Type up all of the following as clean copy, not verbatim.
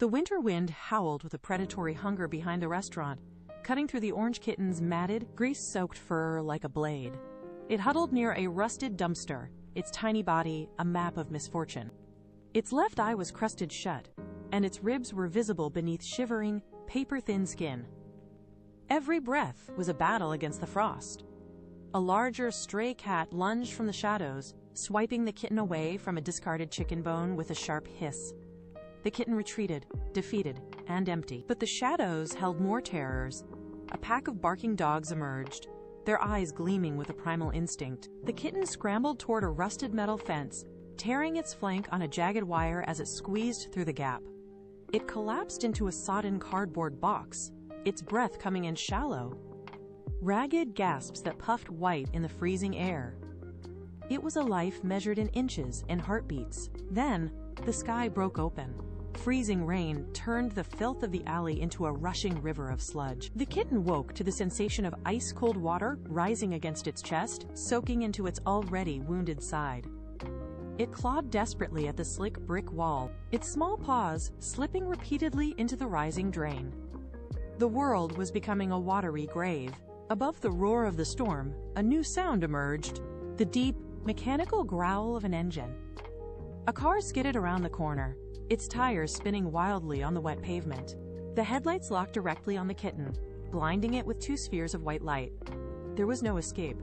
The winter wind howled with a predatory hunger behind the restaurant, cutting through the orange kitten's matted, grease-soaked fur like a blade. It huddled near a rusted dumpster, its tiny body a map of misfortune. Its left eye was crusted shut, and its ribs were visible beneath shivering, paper-thin skin. Every breath was a battle against the frost. A larger stray cat lunged from the shadows, swiping the kitten away from a discarded chicken bone with a sharp hiss. The kitten retreated, defeated and empty. But the shadows held more terrors. A pack of barking dogs emerged, their eyes gleaming with a primal instinct. The kitten scrambled toward a rusted metal fence, tearing its flank on a jagged wire as it squeezed through the gap. It collapsed into a sodden cardboard box, its breath coming in shallow. Ragged gasps that puffed white in the freezing air. It was a life measured in inches and heartbeats. Then, the sky broke open. Freezing rain turned the filth of the alley into a rushing river of sludge. The kitten woke to the sensation of ice-cold water rising against its chest, soaking into its already wounded side. It clawed desperately at the slick brick wall, its small paws slipping repeatedly into the rising drain. The world was becoming a watery grave. Above the roar of the storm, a new sound emerged, the deep, mechanical growl of an engine. A car skidded around the corner, its tires spinning wildly on the wet pavement. The headlights locked directly on the kitten, blinding it with two spheres of white light. There was no escape.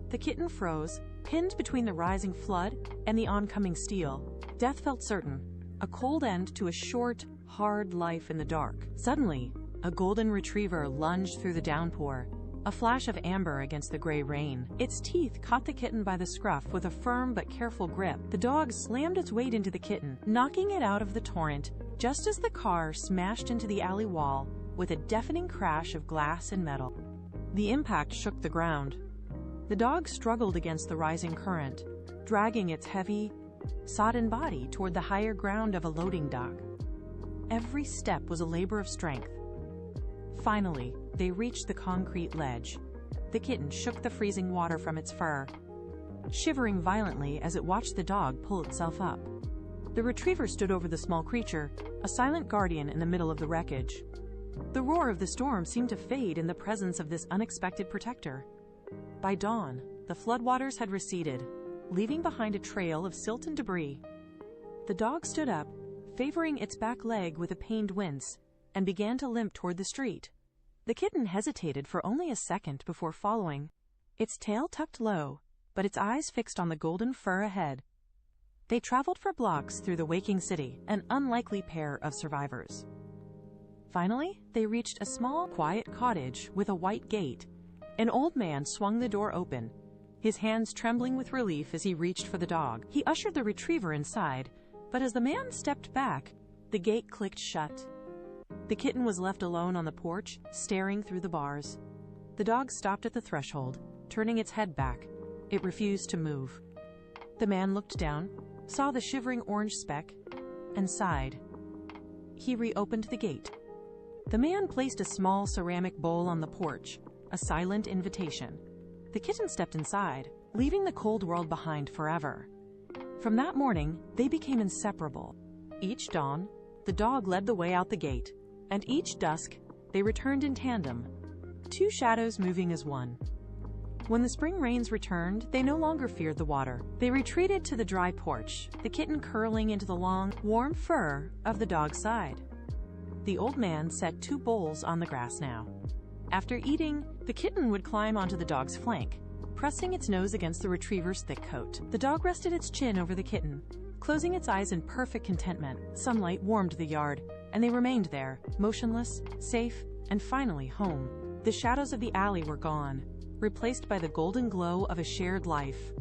The kitten froze, pinned between the rising flood and the oncoming steel. Death felt certain, a cold end to a short, hard life in the dark. Suddenly, a golden retriever lunged through the downpour, a flash of amber against the gray rain. Its teeth caught the kitten by the scruff with a firm but careful grip. The dog slammed its weight into the kitten, knocking it out of the torrent, just as the car smashed into the alley wall with a deafening crash of glass and metal. The impact shook the ground. The dog struggled against the rising current, dragging its heavy, sodden body toward the higher ground of a loading dock. Every step was a labor of strength. Finally, they reached the concrete ledge. The kitten shook the freezing water from its fur, shivering violently as it watched the dog pull itself up. The retriever stood over the small creature, a silent guardian in the middle of the wreckage. The roar of the storm seemed to fade in the presence of this unexpected protector. By dawn, the floodwaters had receded, leaving behind a trail of silt and debris. The dog stood up, favoring its back leg with a pained wince, and began to limp toward the street. The kitten hesitated for only a second before following, its tail tucked low, but its eyes fixed on the golden fur ahead. They traveled for blocks through the waking city, an unlikely pair of survivors. Finally, they reached a small, quiet cottage with a white gate. An old man swung the door open, his hands trembling with relief as he reached for the dog. He ushered the retriever inside, but as the man stepped back, the gate clicked shut. The kitten was left alone on the porch, staring through the bars. The dog stopped at the threshold, turning its head back. It refused to move. The man looked down, saw the shivering orange speck, and sighed. He reopened the gate. The man placed a small ceramic bowl on the porch, a silent invitation. The kitten stepped inside, leaving the cold world behind forever. From that morning, they became inseparable. Each dawn, the dog led the way out the gate, and each dusk, they returned in tandem, two shadows moving as one. When the spring rains returned, they no longer feared the water. They retreated to the dry porch, the kitten curling into the long, warm fur of the dog's side. The old man set two bowls on the grass now. After eating, the kitten would climb onto the dog's flank, pressing its nose against the retriever's thick coat. The dog rested its chin over the kitten, closing its eyes in perfect contentment. Sunlight warmed the yard, and they remained there, motionless, safe, and finally home. The shadows of the alley were gone, replaced by the golden glow of a shared life.